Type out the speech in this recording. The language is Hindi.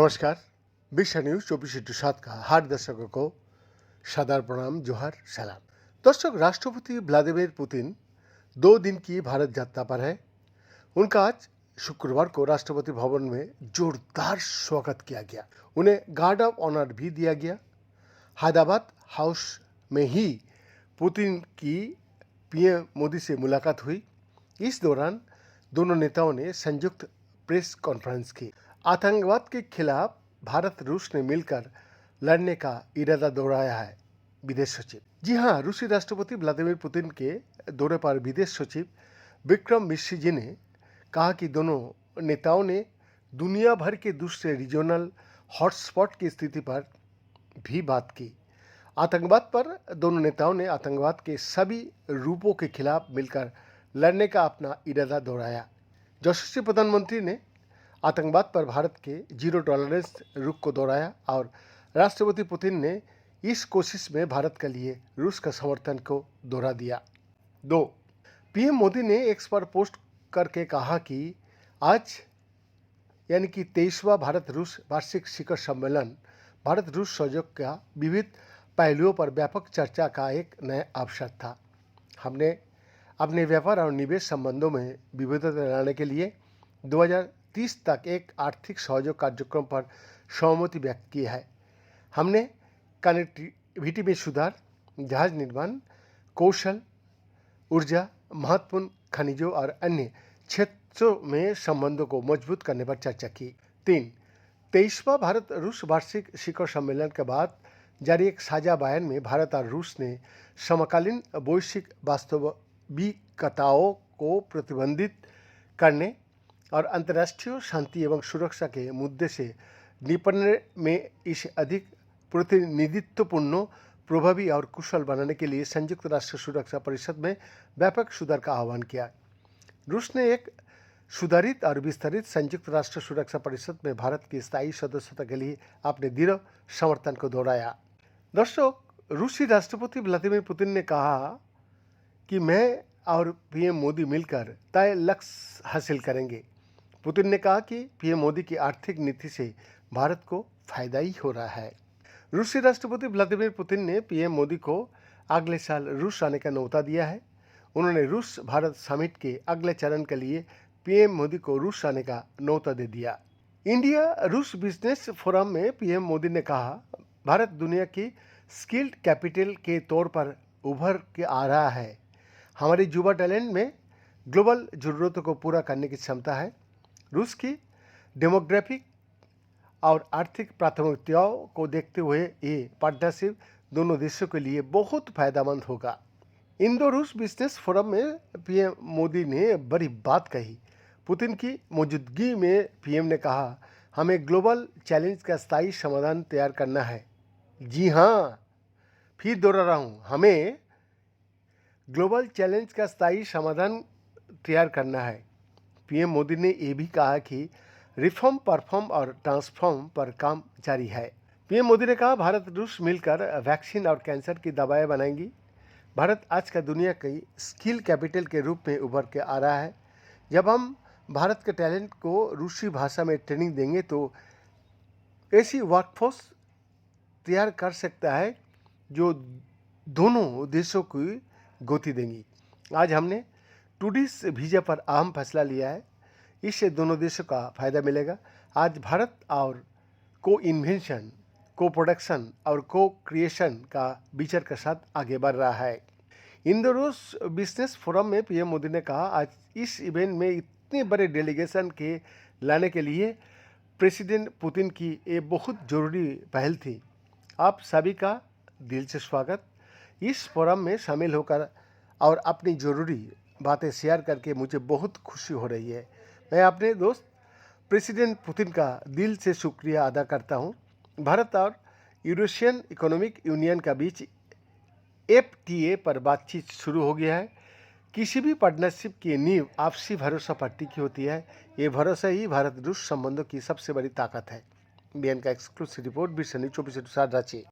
नमस्कार। विश्व न्यूज 24/7 का हर दर्शकों को सादर प्रणाम, जोहार, सलाम। दर्शक, राष्ट्रपति व्लादिमीर पुतिन 2 दिन की भारत यात्रा पर है। उनका आज शुक्रवार को राष्ट्रपति भवन में जोरदार स्वागत किया गया। उन्हें गार्ड ऑफ ऑनर भी दिया गया। हैदराबाद हाउस में ही पुतिन की पीएम मोदी से मुलाकात हुई। इस दौरान दोनों नेताओं ने संयुक्त प्रेस कॉन्फ्रेंस की। आतंकवाद के खिलाफ भारत रूस ने मिलकर लड़ने का इरादा दोहराया है, विदेश सचिव। जी हां, रूसी राष्ट्रपति व्लादिमीर पुतिन के दौरे पर विदेश सचिव विक्रम मिश्री जी ने कहा कि दोनों नेताओं ने दुनिया भर के दूसरे रीजनल हॉटस्पॉट की स्थिति पर भी बात की। आतंकवाद पर दोनों नेताओं ने आतंकवाद के सभी रूपों के खिलाफ मिलकर लड़ने का अपना इरादा दोहराया। यशस्वी प्रधानमंत्री ने आतंकवाद पर भारत के जीरो टॉलरेंस रुख को दोहराया और राष्ट्रपति पुतिन ने इस कोशिश में भारत के लिए रूस का समर्थन को दोहरा दिया। 2. पीएम मोदी ने एक्स पर पोस्ट करके कहा कि आज यानी कि 23वां भारत रूस वार्षिक शिखर सम्मेलन भारत रूस सहयोग का विविध पहलुओं पर व्यापक चर्चा का एक नया अवसर था। हमने अपने व्यापार और निवेश संबंधों में विविधता लाने के लिए 2030 तक एक आर्थिक सहयोग कार्यक्रम पर सहमति व्यक्त की है। हमने कनेक्टिविटी में सुधार, जहाज निर्माण, कौशल, ऊर्जा, महत्वपूर्ण खनिजों और अन्य क्षेत्रों में संबंधों को मजबूत करने पर चर्चा की। 3. 23वां भारत रूस वार्षिक शिखर सम्मेलन के बाद जारी एक साझा बयान में भारत और रूस ने समकालीन वैश्विक वास्तविकताओं को प्रतिबंधित करने और अंतर्राष्ट्रीय शांति एवं सुरक्षा के मुद्दे से निपटने में इसे अधिक प्रतिनिधित्वपूर्ण, प्रभावी और कुशल बनाने के लिए संयुक्त राष्ट्र सुरक्षा परिषद में व्यापक सुधार का आह्वान किया। रूस ने एक सुधारित और विस्तारित संयुक्त राष्ट्र सुरक्षा परिषद में भारत की स्थायी सदस्यता के लिए अपने दृढ़ समर्थन को दोहराया। दर्शक, रूसी राष्ट्रपति व्लादिमीर पुतिन ने कहा कि मैं और पीएम मोदी मिलकर तय लक्ष्य हासिल करेंगे। पुतिन ने कहा कि पीएम मोदी की आर्थिक नीति से भारत को फायदा ही हो रहा है। रूसी राष्ट्रपति व्लादिमीर पुतिन ने पीएम मोदी को अगले साल रूस आने का न्योता दिया है। उन्होंने रूस भारत समिट के अगले चरण के लिए पीएम मोदी को रूस आने का न्योता दे दिया। इंडिया रूस बिजनेस फोरम में पीएम मोदी ने कहा, भारत दुनिया की स्किल्ड कैपिटल के तौर पर उभर के आ रहा है। हमारी युवा टैलेंट में ग्लोबल जरूरतों को पूरा करने की क्षमता है। रूस की डेमोग्राफिक और आर्थिक प्राथमिकताओं को देखते हुए ये पार्टनरशिप दोनों देशों के लिए बहुत फायदेमंद होगा। इंडो रूस बिजनेस फोरम में पीएम मोदी ने बड़ी बात कही। पुतिन की मौजूदगी में पीएम ने कहा, हमें ग्लोबल चैलेंज का स्थायी समाधान तैयार करना है। जी हाँ, फिर दोहरा रहा हूँ, हमें ग्लोबल चैलेंज का स्थायी समाधान तैयार करना है। पीएम मोदी ने यह भी कहा कि रिफॉर्म, परफॉर्म और ट्रांसफॉर्म पर काम जारी है। पीएम मोदी ने कहा, भारत रूस मिलकर वैक्सीन और कैंसर की दवाएं बनाएंगी। भारत आज का दुनिया की स्किल कैपिटल के रूप में उभर के आ रहा है। जब हम भारत के टैलेंट को रूसी भाषा में ट्रेनिंग देंगे तो ऐसी वर्कफोर्स तैयार कर सकता है जो दोनों देशों की गति देंगी। आज हमने टूरिस्ट वीजा पर अहम फैसला लिया है। इससे दोनों देशों का फायदा मिलेगा। आज भारत और को इन्वेंशन, को प्रोडक्शन और को क्रिएशन का विचार के साथ आगे बढ़ रहा है। इंडो रूस बिजनेस फोरम में पीएम मोदी ने कहा, आज इस इवेंट में इतने बड़े डेलीगेशन के लाने के लिए प्रेसिडेंट पुतिन की ये बहुत ज़रूरी पहल थी। आप सभी का दिल से स्वागत। इस फोरम में शामिल होकर और अपनी ज़रूरी बातें शेयर करके मुझे बहुत खुशी हो रही है। मैं अपने दोस्त प्रेसिडेंट पुतिन का दिल से शुक्रिया अदा करता हूं। भारत और यूरोशियन इकोनॉमिक यूनियन का बीच FTA पर बातचीत शुरू हो गया है। किसी भी पार्टनरशिप की नींव आपसी भरोसा पर टिकी होती है। ये भरोसा ही भारत रूस संबंधों की सबसे बड़ी ताकत है। बीएन का एक्सक्लूसिव रिपोर्ट, विश्व न्यूज 24/7 रांची।